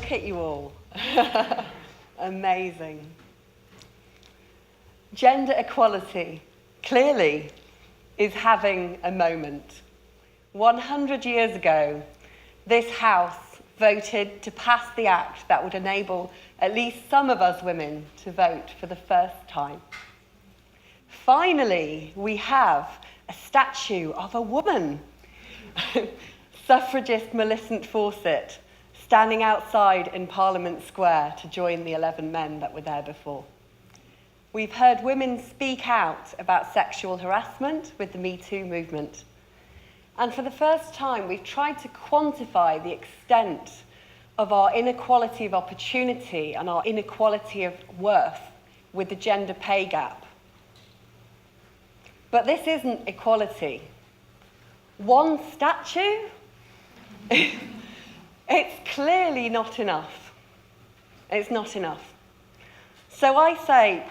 Look at you all. Amazing. Gender equality, clearly, is having a moment. 100 years ago, this House voted to pass the act that would enable at least some of us women to vote for the first time. Finally, we have a statue of a woman, suffragist Millicent Fawcett, standing outside in Parliament Square to join the 11 men that were there before. We've heard women speak out about sexual harassment with the MeToo movement. And for the first time, we've tried to quantify the extent of our inequality of opportunity and our inequality of worth with the gender pay gap. But this isn't equality. One statue? It's clearly not enough. It's not enough. So I say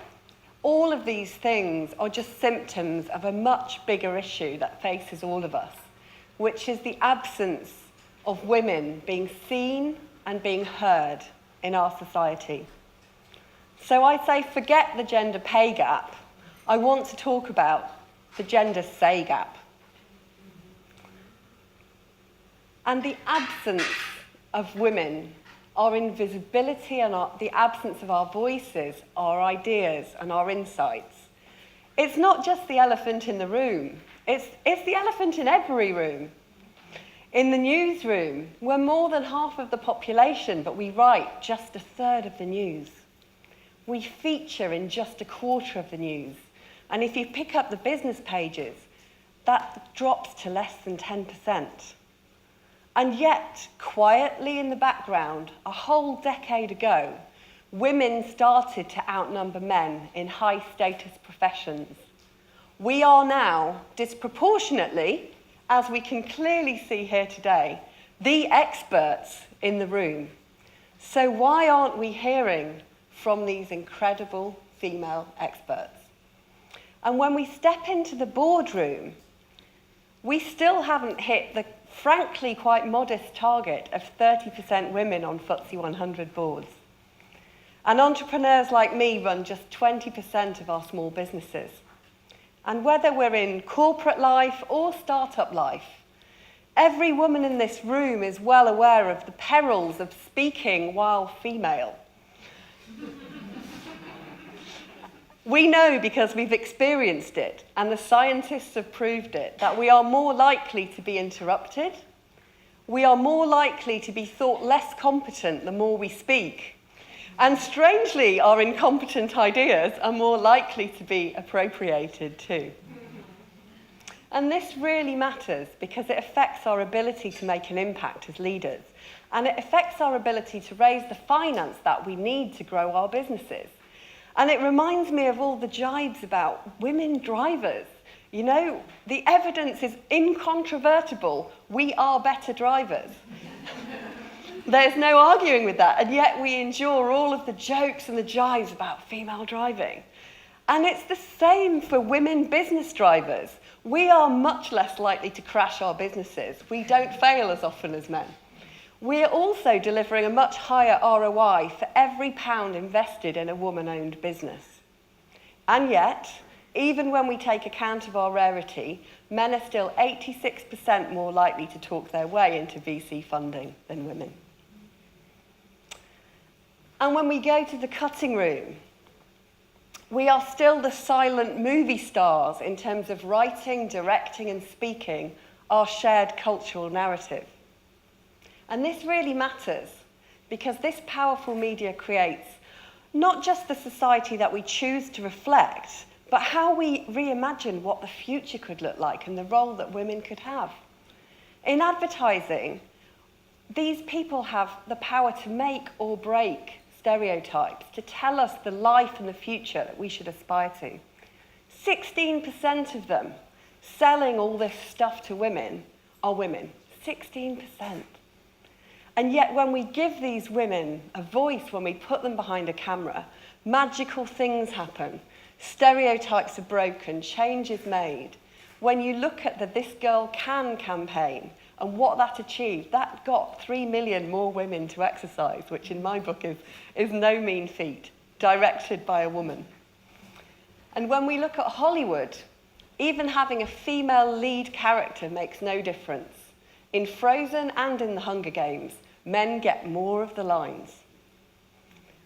all of these things are just symptoms of a much bigger issue that faces all of us, which is the absence of women being seen and being heard in our society. So I say forget the gender pay gap. I want to talk about the gender say gap. And the absence of women, our invisibility and the absence of our voices, our ideas and our insights. It's not just the elephant in the room, it's the elephant in every room. In the newsroom, we're more than half of the population, but we write just a third of the news. We feature in just a quarter of the news. And if you pick up the business pages, that drops to less than 10%. And yet, quietly in the background, a whole decade ago, women started to outnumber men in high-status professions. We are now, disproportionately, as we can clearly see here today, the experts in the room. So why aren't we hearing from these incredible female experts? And when we step into the boardroom, we still haven't hit the frankly quite modest target of 30% women on FTSE 100 boards. And entrepreneurs like me run just 20% of our small businesses. And whether we're in corporate life or startup life, every woman in this room is well aware of the perils of speaking while female. We know, because we've experienced it, and the scientists have proved it, that we are more likely to be interrupted. We are more likely to be thought less competent the more we speak. And strangely, our incompetent ideas are more likely to be appropriated too. And this really matters because it affects our ability to make an impact as leaders. And it affects our ability to raise the finance that we need to grow our businesses. And it reminds me of all the jibes about women drivers. You know, the evidence is incontrovertible. We are better drivers. There's no arguing with that. And yet we endure all of the jokes and the jibes about female driving. And it's the same for women business drivers. We are much less likely to crash our businesses. We don't fail as often as men. We're also delivering a much higher ROI for every pound invested in a woman-owned business. And yet, even when we take account of our rarity, men are still 86% more likely to talk their way into VC funding than women. And when we go to the cutting room, we are still the silent movie stars in terms of writing, directing, and speaking our shared cultural narrative. And this really matters because this powerful media creates not just the society that we choose to reflect, but how we reimagine what the future could look like and the role that women could have. In advertising, these people have the power to make or break stereotypes, to tell us the life and the future that we should aspire to. 16% of them selling all this stuff to women are women. 16%. And yet when we give these women a voice, when we put them behind a camera, magical things happen. Stereotypes are broken, change is made. When you look at the This Girl Can campaign, And what that achieved, that got 3 million more women to exercise, which in my book is no mean feat, directed by a woman. And when we look at Hollywood, even having a female lead character makes no difference. In Frozen and in the Hunger Games, men get more of the lines.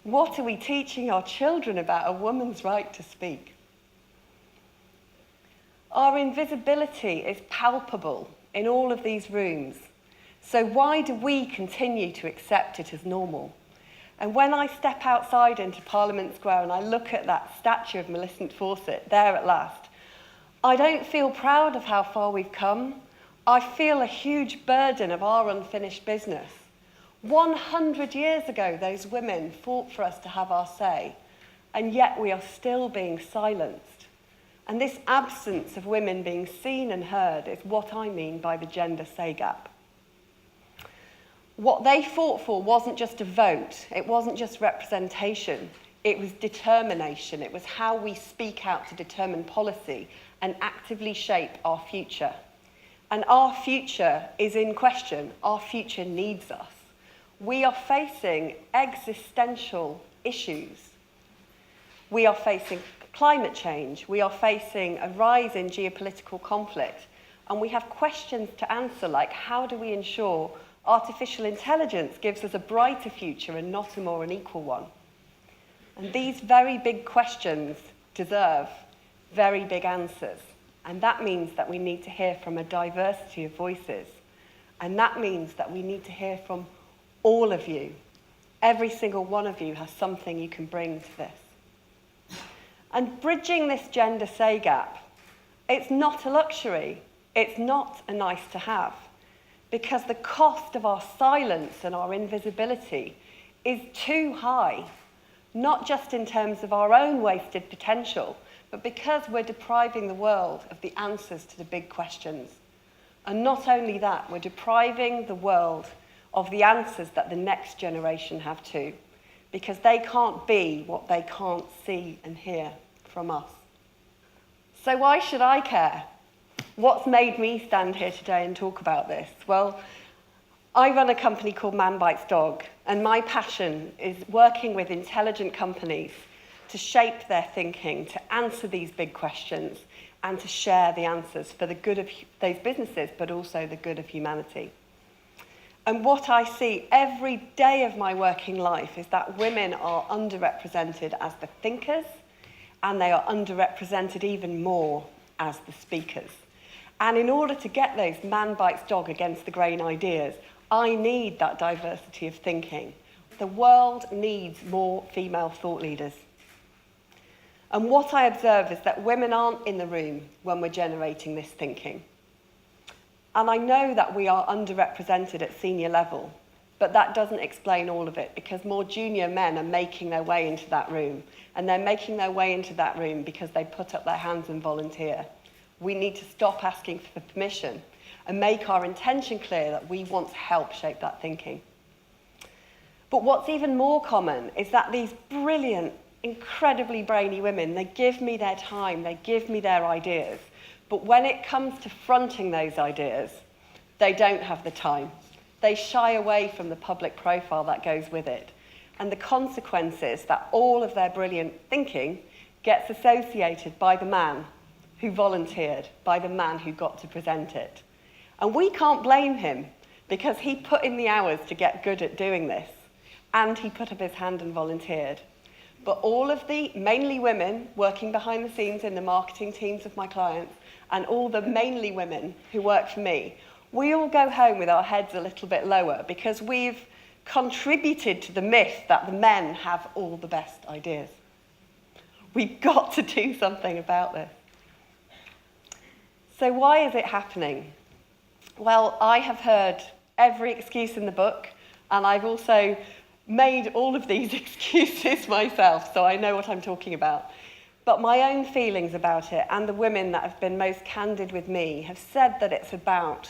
What are we teaching our children about a woman's right to speak? Our invisibility is palpable in all of these rooms. So why do we continue to accept it as normal? And when I step outside into Parliament Square and I look at that statue of Millicent Fawcett, there at last, I don't feel proud of how far we've come. I feel a huge burden of our unfinished business. 100 years ago, those women fought for us to have our say, and yet we are still being silenced. And this absence of women being seen and heard is what I mean by the gender say gap. What they fought for wasn't just a vote, it wasn't just representation, it was determination. It was how we speak out to determine policy and actively shape our future. And our future is in question. Our future needs us. We are facing existential issues. We are facing climate change. We are facing a rise in geopolitical conflict. And we have questions to answer like, how do we ensure artificial intelligence gives us a brighter future and not a more unequal one? And these very big questions deserve very big answers. And that means that we need to hear from a diversity of voices. And that means that we need to hear from all of you. Every single one of you has something you can bring to this. And bridging this gender say gap, it's not a luxury. It's not a nice to have. Because the cost of our silence and our invisibility is too high. Not just in terms of our own wasted potential, but because we're depriving the world of the answers to the big questions. And not only that, we're depriving the world of the answers that the next generation have too, because they can't be what they can't see and hear from us. So why should I care? What's made me stand here today and talk about this? Well, I run a company called Man Bites Dog, and my passion is working with intelligent companies to shape their thinking, to answer these big questions, and to share the answers for the good of those businesses, but also the good of humanity. And what I see every day of my working life is that women are underrepresented as the thinkers, and they are underrepresented even more as the speakers. And in order to get those man bites dog against the grain ideas, I need that diversity of thinking. The world needs more female thought leaders. And what I observe is that women aren't in the room when we're generating this thinking. And I know that we are underrepresented at senior level, but that doesn't explain all of it, because more junior men are making their way into that room. And they're making their way into that room because they put up their hands and volunteer. We need to stop asking for permission and make our intention clear that we want to help shape that thinking. But what's even more common is that these brilliant, incredibly brainy women, they give me their time, they give me their ideas. But when it comes to fronting those ideas, they don't have the time. They shy away from the public profile that goes with it. And the consequence is that all of their brilliant thinking gets associated by the man who volunteered, by the man who got to present it. And we can't blame him, because he put in the hours to get good at doing this, and he put up his hand and volunteered. But all of the mainly women working behind the scenes in the marketing teams of my clients, and all the mainly women who work for me, we all go home with our heads a little bit lower, because we've contributed to the myth that the men have all the best ideas. We've got to do something about this. So why is it happening? Well, I have heard every excuse in the book, and I've also made all of these excuses myself, so I know what I'm talking about. But my own feelings about it, and the women that have been most candid with me, have said that it's about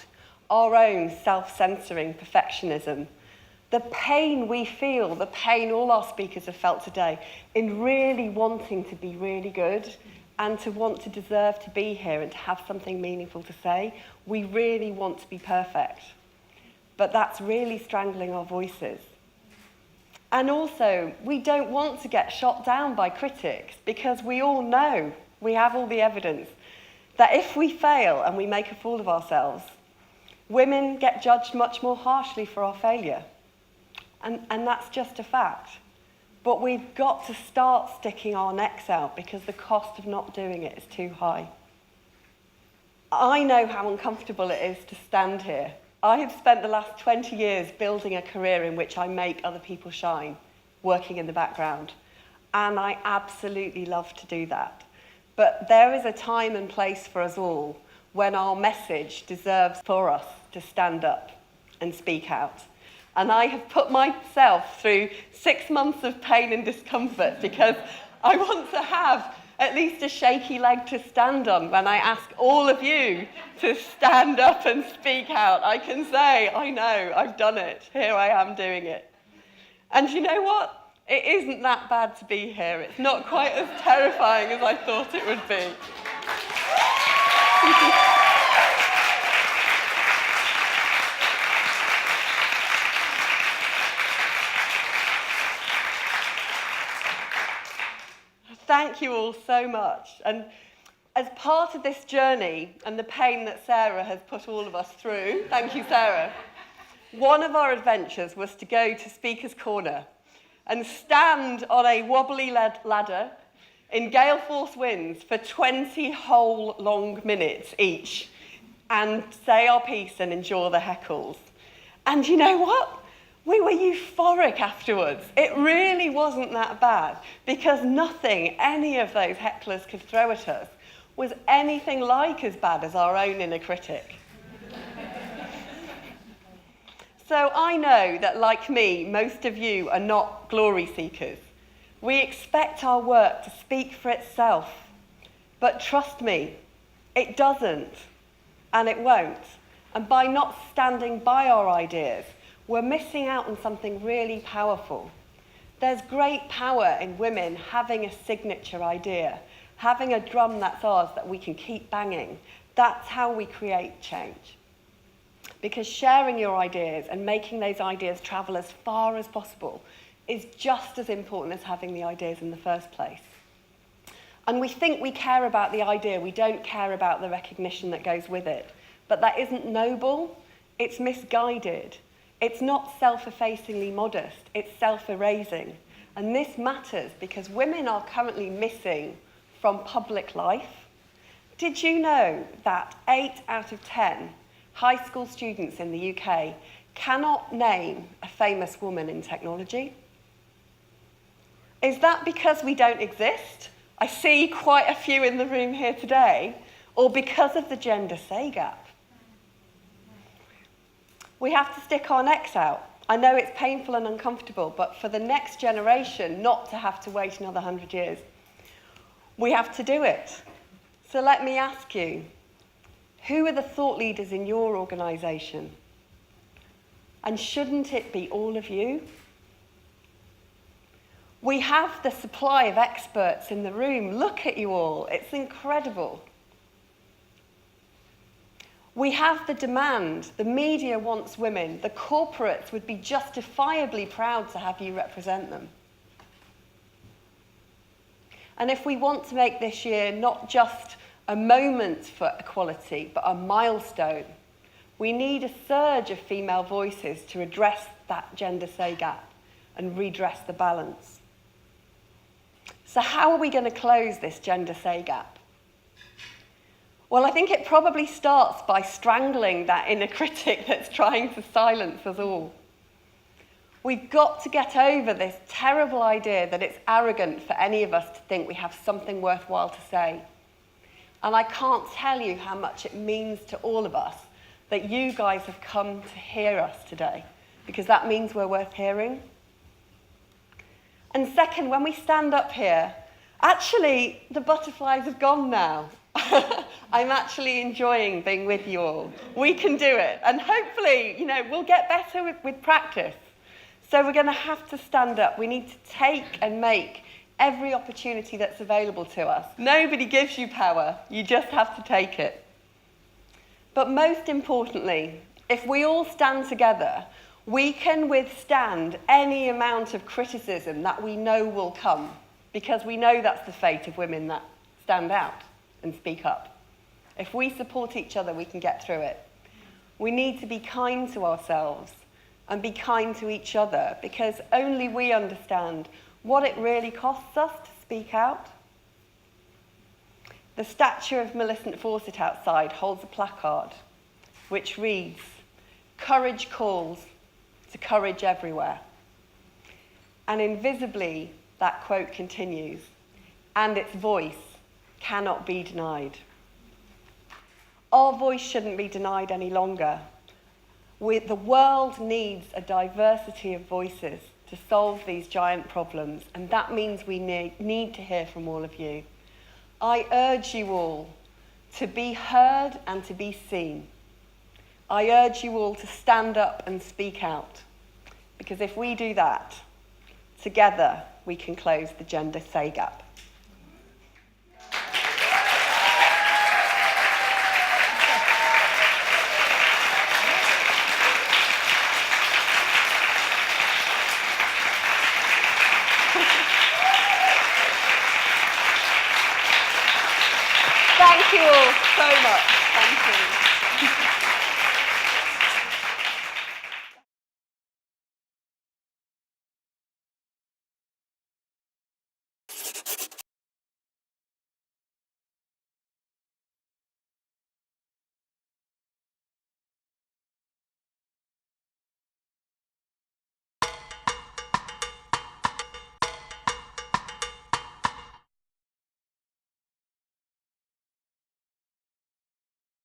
our own self-censoring perfectionism. The pain we feel, the pain all our speakers have felt today, in really wanting to be really good and to want to deserve to be here and to have something meaningful to say. We really want to be perfect. But that's really strangling our voices. And also, we don't want to get shot down by critics, because we all know, we have all the evidence, that if we fail and we make a fool of ourselves, women get judged much more harshly for our failure. And that's just a fact. But we've got to start sticking our necks out, because the cost of not doing it is too high. I know how uncomfortable it is to stand here. I have spent the last 20 years building a career in which I make other people shine, working in the background. And I absolutely love to do that. But there is a time and place for us all when our message deserves for us to stand up and speak out. And I have put myself through 6 months of pain and discomfort, because I want to have at least a shaky leg to stand on when I ask all of you to stand up and speak out. I can say, I know, I've done it. Here I am doing it. And you know what? It isn't that bad to be here. It's not quite as terrifying as I thought it would be. Thank you all so much. And as part of this journey and the pain that Sarah has put all of us through, thank you, Sarah, one of our adventures was to go to Speaker's Corner and stand on a wobbly ladder in gale force winds for 20 whole long minutes each and say our piece and endure the heckles. And you know what? We were euphoric afterwards. It really wasn't that bad, because nothing any of those hecklers could throw at us was anything like as bad as our own inner critic. So I know that, like me, most of you are not glory seekers. We expect our work to speak for itself. But trust me, it doesn't, and it won't. And by not standing by our ideas, we're missing out on something really powerful. There's great power in women having a signature idea, having a drum that's ours that we can keep banging. That's how we create change. Because sharing your ideas and making those ideas travel as far as possible is just as important as having the ideas in the first place. And we think we care about the idea, we don't care about the recognition that goes with it. But that isn't noble, it's misguided. It's not self-effacingly modest, it's self-erasing. And this matters because women are currently missing from public life. Did you know that 8 out of 10 high school students in the UK cannot name a famous woman in technology? Is that because we don't exist? I see quite a few in the room here today. Or because of the gender say gap? We have to stick our necks out. I know it's painful and uncomfortable, but for the next generation not to have to wait another 100 years, we have to do it. So let me ask you, who are the thought leaders in your organisation? And shouldn't it be all of you? We have the supply of experts in the room. Look at you all. It's incredible. We have the demand. The media wants women. The corporates would be justifiably proud to have you represent them. And if we want to make this year not just a moment for equality, but a milestone, we need a surge of female voices to address that gender say gap and redress the balance. So how are we going to close this gender say gap? Well, I think it probably starts by strangling that inner critic that's trying to silence us all. We've got to get over this terrible idea that it's arrogant for any of us to think we have something worthwhile to say. And I can't tell you how much it means to all of us that you guys have come to hear us today, because that means we're worth hearing. And second, when we stand up here, actually, the butterflies have gone now. I'm actually enjoying being with you all. We can do it. And hopefully, we'll get better with practice. So we're going to have to stand up. We need to take and make every opportunity that's available to us. Nobody gives you power, you just have to take it. But most importantly, if we all stand together, we can withstand any amount of criticism that we know will come, because we know that's the fate of women that stand out and speak up. If we support each other, we can get through it. We need to be kind to ourselves and be kind to each other, because only we understand what it really costs us to speak out. The statue of Millicent Fawcett outside holds a placard which reads, "Courage calls to courage everywhere." And invisibly, that quote continues, "And its voice cannot be denied." Our voice shouldn't be denied any longer. The world needs a diversity of voices to solve these giant problems, and that means we need to hear from all of you. I urge you all to be heard and to be seen. I urge you all to stand up and speak out, because if we do that, together we can close the gender pay gap. Thank you all so much. Thank you.